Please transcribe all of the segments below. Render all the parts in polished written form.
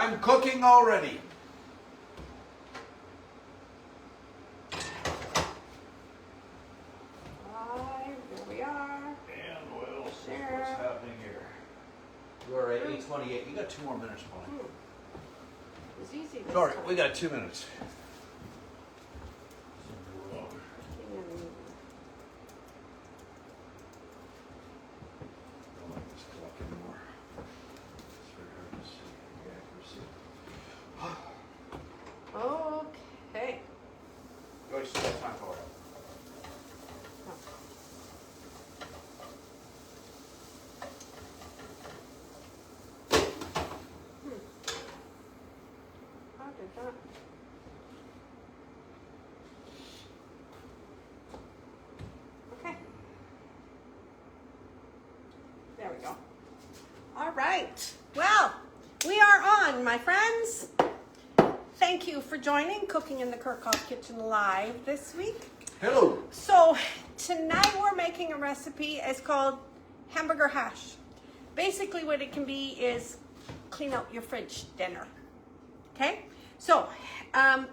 I'm cooking already. Here we are. And we'll see Share. what's happening here. You are at 8:28. You got 2 more minutes, Polly. It was easy this Sorry, time. we got 2 minutes. Okay. You always still have time for it. How did that? Okay. There we go. All right. Well, we are on, my friends. Thank you for joining Cooking in the Kirkhoff Kitchen Live this week. Hello. So tonight we're making a recipe. It's called hamburger hash. Basically what it can be is clean out your fridge dinner. Okay? So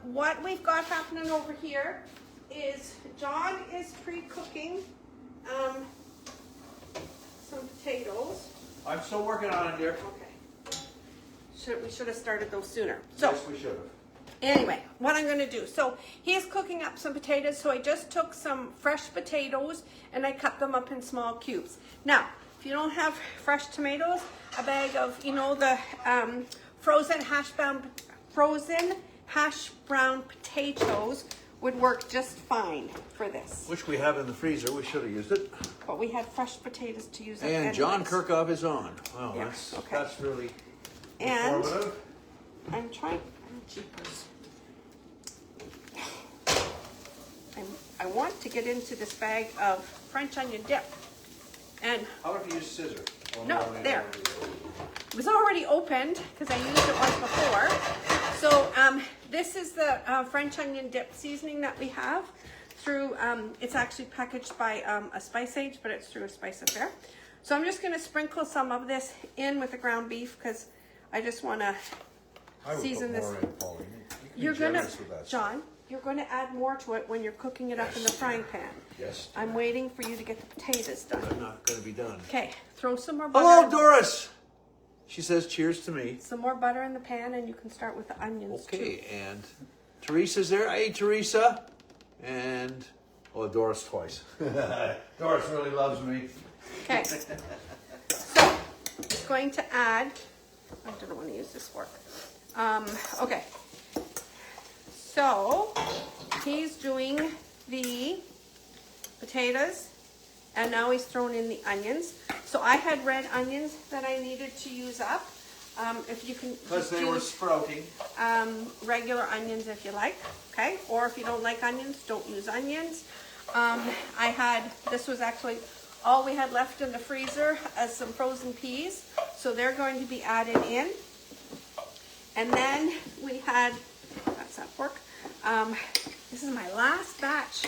what we've got happening over here is John is pre-cooking some potatoes. I'm still working on it, dear. Okay. We should have started those sooner. So Yes, we should have. anyway, what I'm going to do, so he's cooking up some potatoes, so I just took some fresh potatoes and I cut them up in small cubes. Now, if you don't have fresh tomatoes, a bag of, you know, the frozen hash brown potatoes would work just fine for this. Which we have in the freezer. We should have used it. But we had fresh potatoes to use up And John anyways. Kirkhoff is on. Wow, Yeah, that's okay. that's really And informative. I'm trying, oh, jeepers. I want to get into this bag of French onion dip. And How about if you use scissors? Oh, No, I there. already did. it was already opened because I used it once before. So this is the French onion dip seasoning that we have through, it's actually packaged by a Spice Age, but it's through a Spice Affair. So I'm just going to sprinkle some of this in with the ground beef because I just want to I would season put this. more in, Paul. You can You're be gonna, generous with that. John, you're gonna add more to it when you're cooking it up in the frying pan. Yes. I'm waiting for you to get the potatoes done. I'm not going to be done. Okay, throw some more butter. Hello, Doris. She says cheers to me. Some more butter in the pan, and you can start with the onions Okay, too. and Teresa's there. Hey, Teresa. And, oh, Doris twice. Doris really loves me. Okay, so it's going to add. I don't want to use this fork. Okay, so he's doing the potatoes, and now he's thrown in the onions. So I had red onions that I needed to use up. If you can Because just they were use sprouting. regular onions if you like, okay? Or if you don't like onions, don't use onions. I had, this was actually all we had left in the freezer as some frozen peas. So they're going to be added in. And then we had, that's that fork. This is my last batch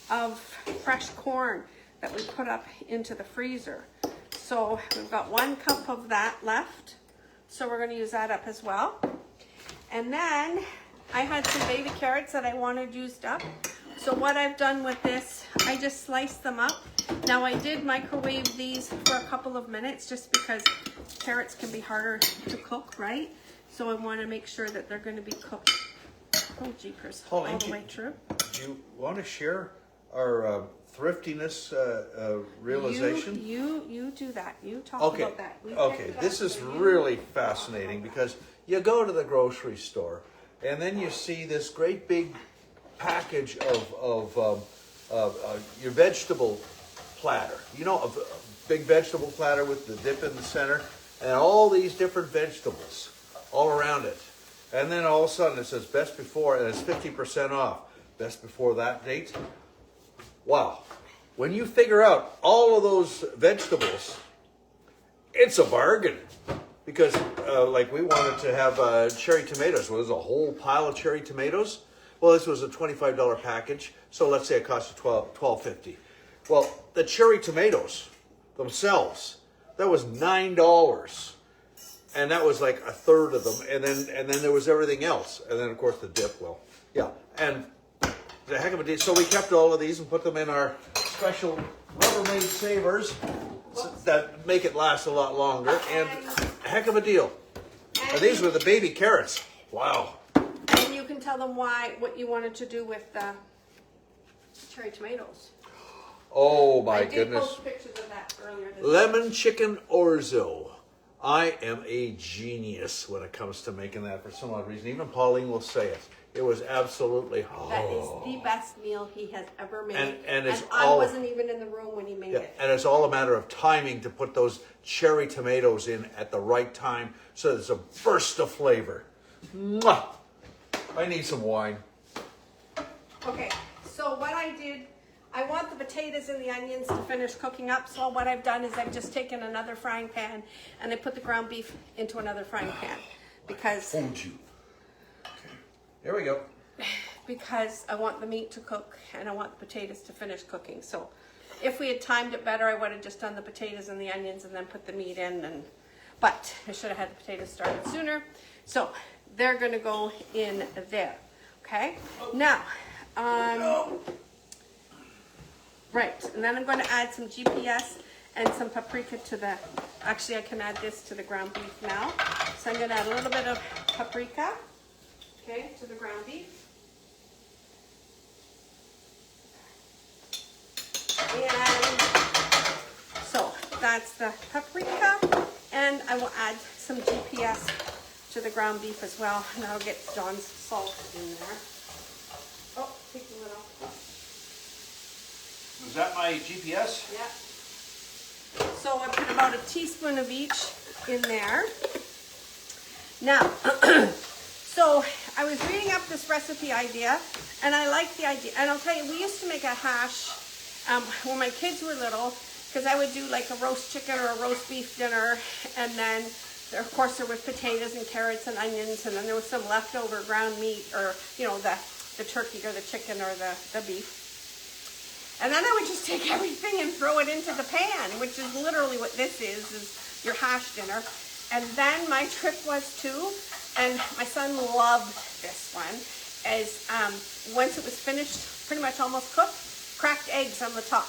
of fresh corn that we put up into the freezer. So we've got 1 cup of that left. So we're going to use that up as well. And then I had some baby carrots that I wanted used up. So what I've done with this, I just sliced them up. Now I did microwave these for a couple of minutes just because carrots can be harder to cook, right? So I want to make sure that they're going to be cooked, oh jeepers, all Pauline, the way through. Do you want to share our thriftiness realization? You do that. You talk Okay. about that. We Okay. picked it This up, is so you really talk fascinating about because you go to the grocery store and then you see this great big package of your vegetable platter. You know, a big vegetable platter with the dip in the center and all these different vegetables all around it. And then all of a sudden it says best before and it's 50% off. Best before that date. Wow. When you figure out all of those vegetables, it's a bargain. Because like we wanted to have cherry tomatoes. Well, there's a whole pile of cherry tomatoes. Well, this was a $25 package. So let's say it cost you $12.50. Well, the cherry tomatoes themselves, that was $9. And that was like a third of them, and then there was everything else, and then of course the dip. Well, yeah, and the heck of a deal. So we kept all of these and put them in our special Rubbermaid savers that make it last a lot longer, and a heck of a deal. And these were the baby carrots. Wow. And you can tell them what you wanted to do with the cherry tomatoes. Oh my I did goodness. post pictures of that earlier this Lemon chicken orzo. I am a genius when it comes to making that for some odd reason. Even Pauline will say it. It was absolutely, That is the best meal he has ever made. And it's I all- wasn't even in the room when he made yeah, it. and it's all a matter of timing to put those cherry tomatoes in at the right time so there's a burst of flavor. Mwah! I need some wine. Okay, so what I did, I want the potatoes and the onions to finish cooking up. So what I've done is I've just taken another frying pan and I put the ground beef into another frying pan because Hold you. Okay. Here we go. I want the meat to cook and I want the potatoes to finish cooking. So if we had timed it better, I would have just done the potatoes and the onions and then put the meat in. But I should have had the potatoes started sooner. So they're going to go in there. Okay. Now, right, and then I'm going to add some GPS and some paprika to the, actually I can add this to the ground beef now. So I'm going to add a little bit of paprika, okay, to the ground beef. And so that's the paprika, and I will add some GPS to the ground beef as well, and I'll get John's salt in there. Oh, take the lid off. Is that my GPS? Yeah. So I put about a teaspoon of each in there. Now, so I was reading up this recipe idea, and I like the idea. And I'll tell you, we used to make a hash when my kids were little, because I would do like a roast chicken or a roast beef dinner, and then of course there was potatoes and carrots and onions, and then there was some leftover ground meat, or you know, the turkey or the chicken or the beef. And then I would just take everything and throw it into the pan, which is literally what this is your hash dinner. And then my trick was too, and my son loved this one, is once it was finished, pretty much almost cooked, cracked eggs on the top.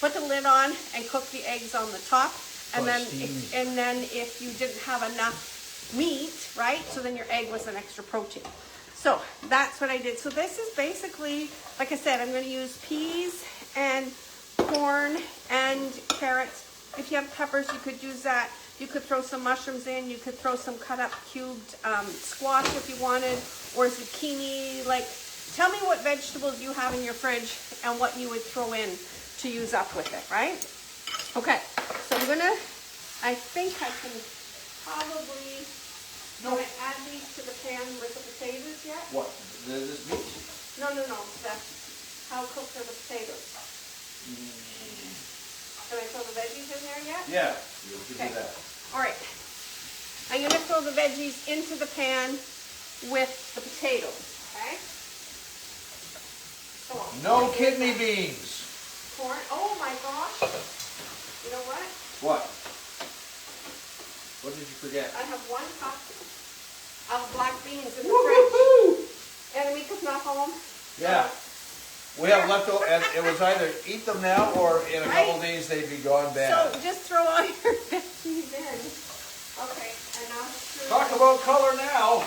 Put the lid on and cook the eggs on the top. And then if you didn't have enough meat, right, so then your egg was an extra protein. So that's what I did. So this is basically, like I said, I'm going to use peas and corn and carrots. If you have peppers, you could use that. You could throw some mushrooms in. You could throw some cut up cubed squash if you wanted, or zucchini. Like, tell me what vegetables you have in your fridge and what you would throw in to use up with it, right? Okay, so I'm gonna, I think I can probably, do I add these to the pan with the potatoes yet? What? This meat? No, how cooked are the potatoes? Can I throw the veggies in there yet? Yeah, you can Okay. do that. All right. I'm going to throw the veggies into the pan with the potatoes, okay? So, No kidney beans. corn. Oh my gosh. You know what? What? What did you forget? I have 1 cup of black beans in the fridge. And Amika's not home. Yeah. We have leftover, and it was either eat them now or in a couple Right. days they'd be gone bad. So just throw all your veggies in. Okay, and now Talk about color now.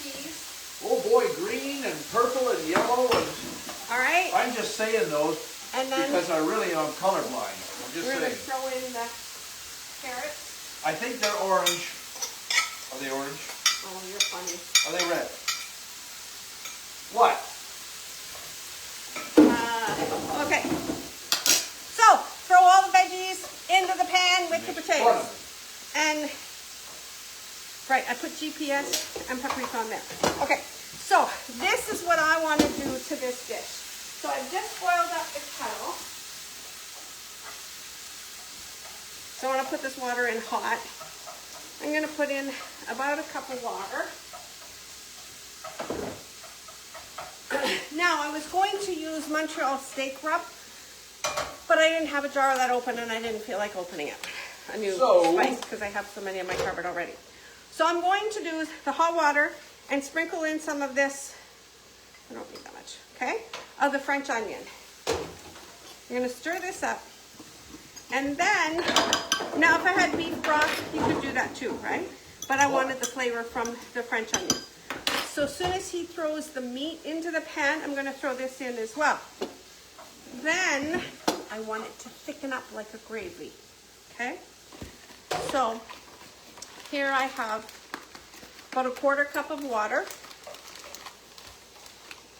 peas. Oh boy, green and purple and yellow. And All right. I'm just saying those And then because I really am colorblind. I'm just we're going to saying. throw in the carrots. I think they're orange. Are they orange? Oh, you're funny. Are they red? What? Okay. So, throw all the veggies into the pan with the potatoes. And, right, I put GPS and paprika on there. Okay, so this is what I want to do to this dish. So I've just boiled up the kettle. So I want to put this water in hot. I'm going to put in about a cup of water. Now, I was going to use Montreal steak rub, but I didn't have a jar of that open and I didn't feel like opening it. a new So- spice because I have so many in my cupboard already. So I'm going to do the hot water and sprinkle in some of this, I don't need that much, okay, of the French onion. You're gonna stir this up. And then, now if I had beef broth, you could do that too, right? But I wanted the flavor from the French onion. So as soon as he throws the meat into the pan, I'm gonna throw this in as well. Then, I want it to thicken up like a gravy, okay? So, here I have about a 1/4 cup of water.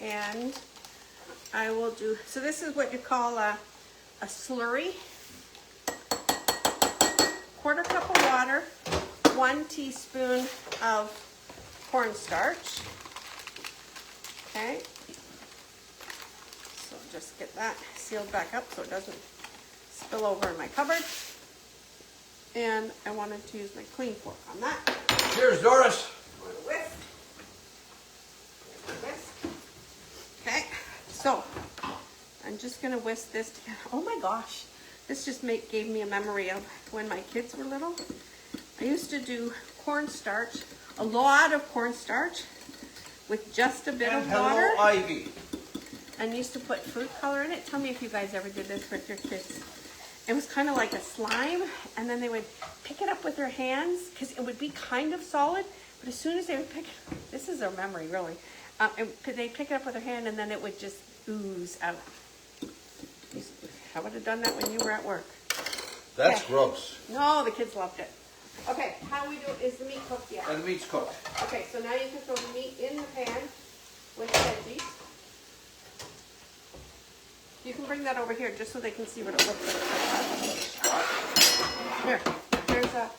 And I will do, so this is what you call a slurry. 1/4 cup of water, 1 teaspoon of cornstarch. Okay. So just get that sealed back up so it doesn't spill over in my cupboard. And I wanted to use my clean fork on that. Cheers, Doris. Whisk. Whisk. Okay, so I'm just gonna whisk this together. Oh my gosh, this just gave me a memory of when my kids were little. I used to do cornstarch, a lot of cornstarch, with just a bit And of water, hello, Ivy. and used to put fruit color in it. Tell me if you guys ever did this with your kids. It was kind of like a slime, and then they would pick it up with their hands, because it would be kind of solid, but as soon as they would pick it, this is their memory really, they'd pick it up with their hand and then it would just ooze out. I would have done that when you were at work. That's Okay. gross. No, the kids loved it. Okay, how we do, is the meat cooked yet? And the meat's cooked. Okay, so now you can throw the meat in the pan with veggies. You can bring that over here just so they can see what it looks like. Here, here's a,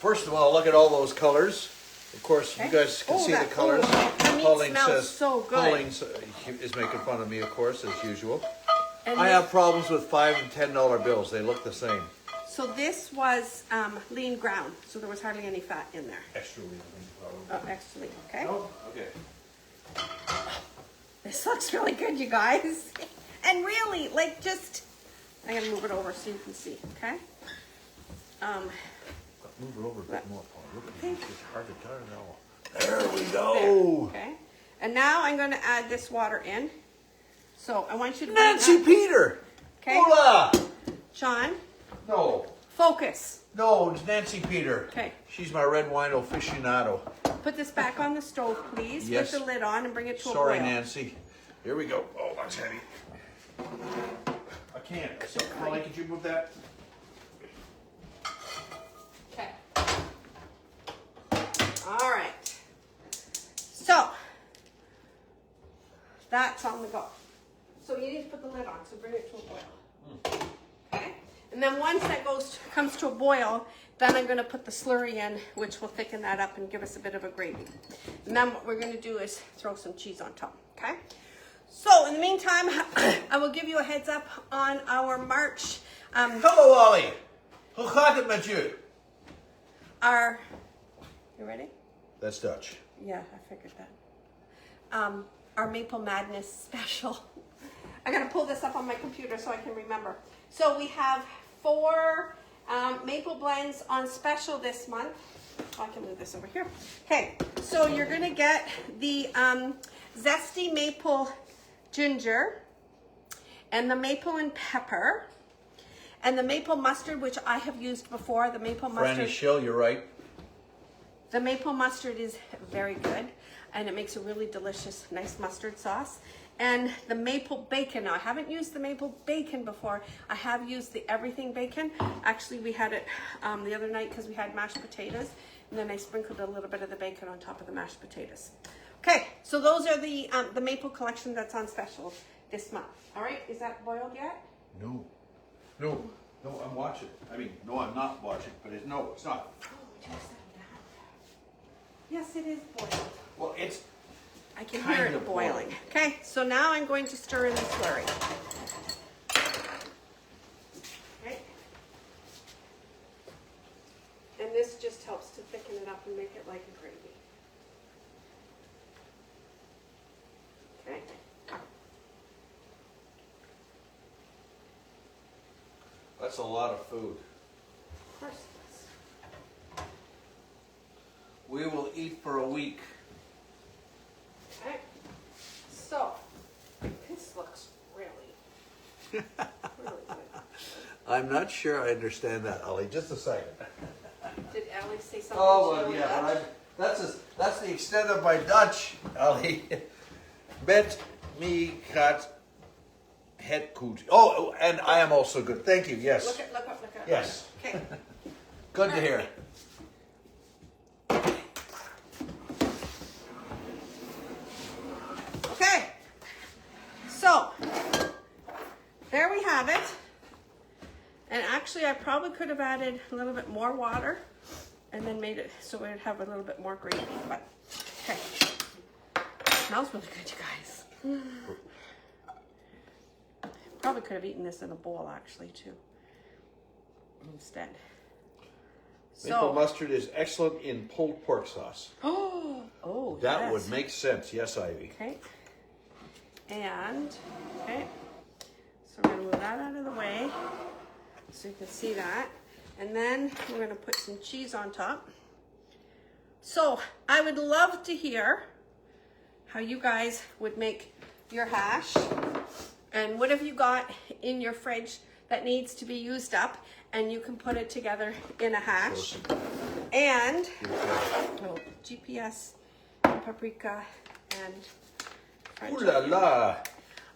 First of all, look at all those colors. Of course, you Okay. guys can Oh, see that- the colors. oh, the meat Pauline smells says, so good. Pauline is making fun of me, of course, as usual. and I this- have problems with $5 and $10 bills. They look the same. So this was lean ground, so there was hardly any fat in there. Extra lean, Oh, extra lean, okay? No? Okay. This looks really good, you guys. And really, like just, I gotta move it over so you can see, okay? Move it over a bit more, Paul. Look at Okay. this. It's hard to turn it all. There we go. Okay, and now I'm gonna add this water in. So I want you to Nancy Peter. Okay. Hola. Sean, No. focus. No, it's Nancy Peter. Okay. She's my red wine aficionado. Put this back on the stove, please, Yes. with the lid on, and bring it to a Sorry, boil. Nancy. Here we go. Oh, that's heavy. I can't. So, Pauline, could you move that? Okay. All right. So that's on the go. So you need to put the lid on. So bring it to a boil. Okay. And then once that comes to a boil, then I'm going to put the slurry in, which will thicken that up and give us a bit of a gravy. And then what we're going to do is throw some cheese on top. Okay. So in the meantime, I will give you a heads up on our March. Hello, Ollie. Hoe gaat het met je? You ready? That's Dutch. Yeah, I figured that. Our Maple Madness special. I gotta pull this up on my computer so I can remember. So we have 4 maple blends on special this month. Oh, I can move this over here. Okay, so you're gonna get the zesty maple ginger and the maple and pepper and the maple mustard, which I have used before. The maple mustard. Franny Schill, you're right. The maple mustard is very good, and it makes a really delicious, nice mustard sauce. And the maple bacon, now I haven't used the maple bacon before. I have used the everything bacon. Actually, we had it the other night because we had mashed potatoes, and then I sprinkled a little bit of the bacon on top of the mashed potatoes. Okay, so those are the maple collection that's on special this month. All right, is that boiled yet? No. No. No, I'm watching. I mean, no, I'm not watching, but no, it's not. Oh, just that down. Yes, it is boiled. Well, it's I can Kind hear it of boiling. boiled. Okay, so now I'm going to stir in the slurry. Okay. And this just helps to thicken it up and make it like a gravy. Okay. that's a lot of food. Of course it is. We will eat for a week. Okay. So, this looks really, really good. I'm not sure I understand that, Ollie. Just a second. Did Allie say something? Oh, she well, don't yeah, touch? but that's the extent of my Dutch, Ollie. Met me kat het goed. Oh, and I am also good. Thank you. Yes. Look up. Yes. Okay. Good to hear. Okay. So, there we have it. And actually, I probably could have added a little bit more water and then made it so it would have a little bit more gravy. But, okay. Smells really good, you guys. Probably could have eaten this in a bowl, actually, too. Instead. Maple mustard is excellent in pulled pork sauce. Oh, That yes. would make sense. Yes, Ivy. Okay. And, okay. So we're gonna move that out of the way so you can see that. And then we're gonna put some cheese on top. So I would love to hear how you guys would make your hash. And what have you got in your fridge that needs to be used up and you can put it together in a hash. And GPS, paprika, and French Ooh la onion. la!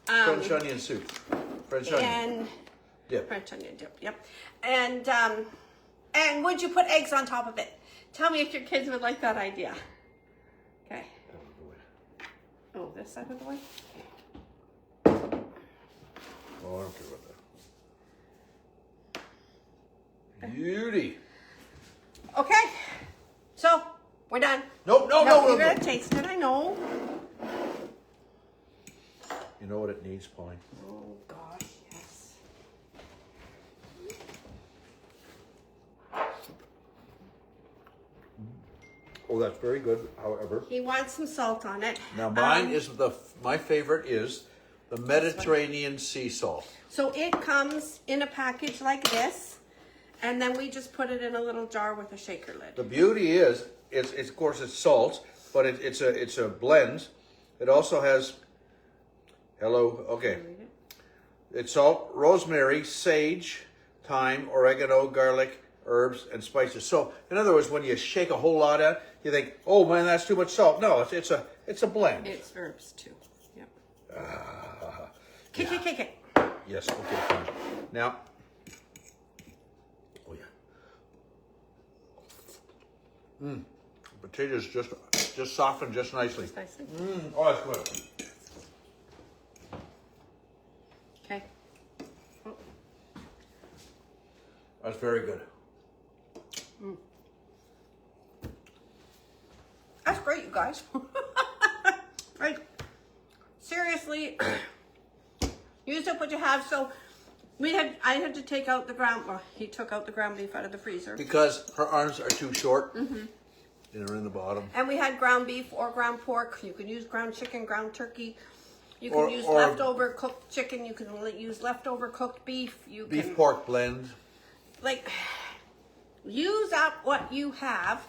French onion soup. French onion. And Dip. French onion dip, yep. And would you put eggs on top of it? Tell me if your kids would like that idea. Okay. Oh, this side of the way? Oh, I don't care about that. Beauty. Okay. So, we're done. No. You're gonna taste it, I know. You know what it needs, Pauline? Oh gosh, yes. Oh, that's very good, however. He wants some salt on it. Now mine is my favorite is the Mediterranean sea salt. So it comes in a package like this, and then we just put it in a little jar with a shaker lid. The beauty is, it's of course it's salt, but it's a blend. It also has, okay. It's salt, rosemary, sage, thyme, oregano, garlic, herbs, and spices. So, in other words, when you shake a whole lot out, you think, "Oh man, that's too much salt." No, it's a blend. It's herbs too. Yep. Kick. Yes. Okay. Fine. Now. Oh yeah. Potatoes just soften just nicely. Nicely. Oh, that's good. Okay. That's very good. That's great, you guys. Right. Seriously, use up what you have. So I had to take out the he took out the ground beef out of the freezer. Because her arms are too short. And they're in the bottom. And we had ground beef or ground pork. You can use ground chicken, ground turkey. You can use or leftover cooked chicken. You can use leftover cooked beef. You beef can, pork blend. like, use up what you have.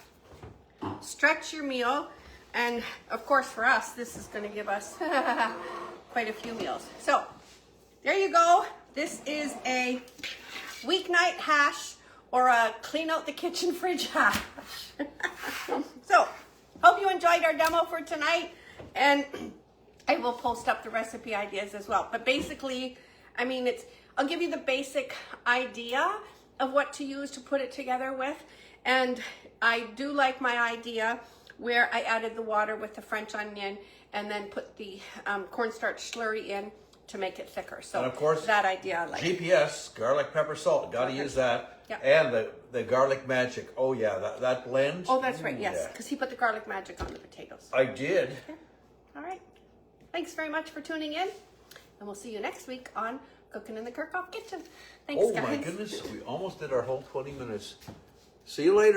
Stretch your meal. And of course, for us, this is going to give us quite a few meals. So there you go. This is a weeknight hash or a clean out the kitchen fridge hash. So hope you enjoyed our demo for tonight. And I will post up the recipe ideas as well. But basically, I mean, I'll give you the basic idea of what to use to put it together with. And I do like my idea where I added the water with the French onion and then put the cornstarch slurry in to make it thicker. So And of course, that idea I like. GPS, garlic, pepper, salt. Got to use that. Yep. And the garlic magic. Oh yeah, that blend. Oh, that's right, yes, Yeah. because he put the garlic magic on the potatoes. I did. Okay. All right. Thanks very much for tuning in. And we'll see you next week on Cooking in the Kirchhoff Kitchen. Thanks, Oh guys. my goodness, we almost did our whole 20 minutes. See you later.